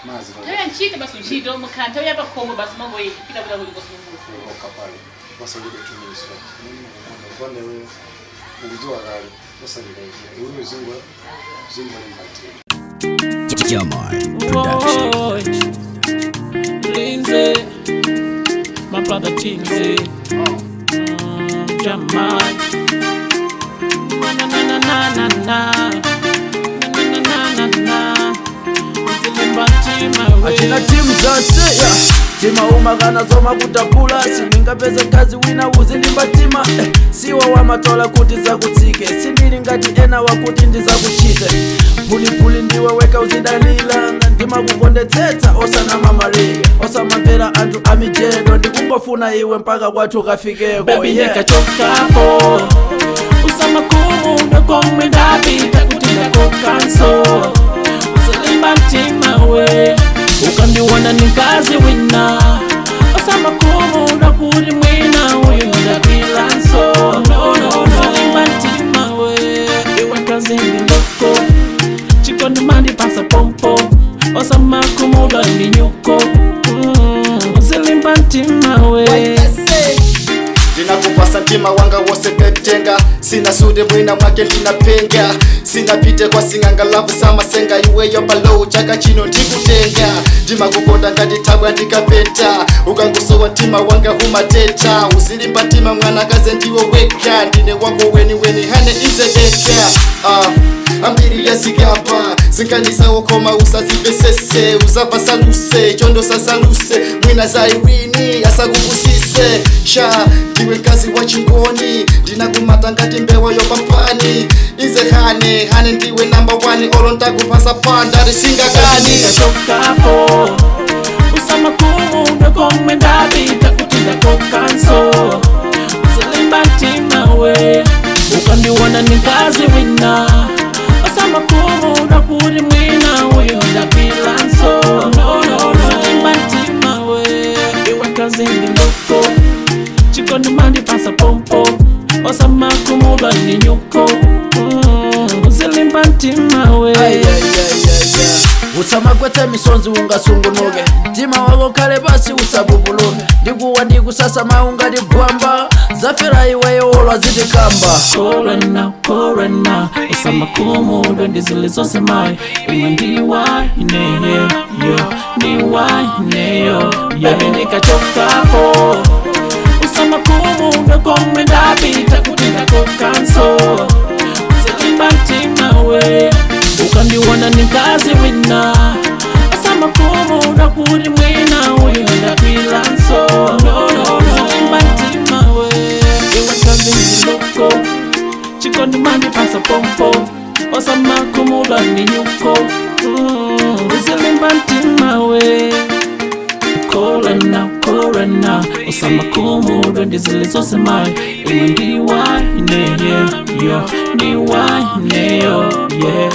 mazi taya nchite basi nchito mukanta yapa khomo basi mambo pita bila kuliko simu okapale basali betumiso kwanewe ulijua kale basali kale uyo zingwa Timzy Jahmai production. Limzy, my brother Timzy Jahmai. Na na na na na na na na. Udzilimba Mtima achina timu za seya tima umagana zoma kutapula sininga peze kazi wina Udzilimba Mtima siwa wa matola kuti za kutsike sindili ngati ena wakuti ndiza kuchite pulipuli ndiwe weka uzidalila ndima kukondetsetsa osana mamarege osamamvera anthu amijedo ndikungofuna iwe mpaka kwathu kafikeko baby ndikachokapo usamakumu ndokomwe ndapita kuti ndakokanso Udzilimba Mtima we ukandiwana nikazi wina osamakumu ndakuti mwina uyu ndapilanso Udzilimba Mtima we iwe kazi ndindoko chikondi mandi pasa pompo osamakumu ndandinyuko Udzilimba Mtima we ndinakupasa mtima wanga wose petenga sina sude mwina mwake ndinapenga sina pite kwa singanga lavu samasenga iweyo palo chaka chino ndikutenga ndimakukonda ngati tabwa ndikapeta ukangusowa mtima wanga humateta Udzilimba Mtima mwana kaze ndiwo weka ndine wako weni hane izedeka ambiri yazigamba zinganisawo koma usazivesese uzava saluse chondo sasaluse mwina zaiwini asakuvusise sha ndiwe kazi wa chingoni ndinakumata ngati mbewa yopapani ize hane ndiwe number 1 olo ntakupasa panda risingakani ndikachokapo usamakumu ndokomwe ndapita kuti ndakokanso Udzilimba Mtima we ukandiwana nikazi wina osamakumu ndakuti mwina uyu ndapilanso Udzilimba Mtima we iwe kazi ndindoko chikondi mandi pasa pompo osamakumu ndandinyuko Udzilimba Mtima we usamakwete misonzi ungasungunuke mtima wako kale basi usabubuluke ndikuwa ndikusasa maungati gwamba zafera iweyo olwa zitikamba korena usamakumu ndondizilizosemayi imwe ndiwaineyo baby ndikachokapo usamakumu ndokomwe ndapita kuti ndakokanso Udzilimba Mtima we ukandiwana nikazi wina osamakumu ndakuti mwina uyu ndapilanso Udzilimba Mtima we iwe kazi ndindoko chikondi mandi pasa pompo osamakumu ndandinyuko Udzilimba Mtima we korena usamakumu ndondizilizosemayi imwe ndiwaineyo yeah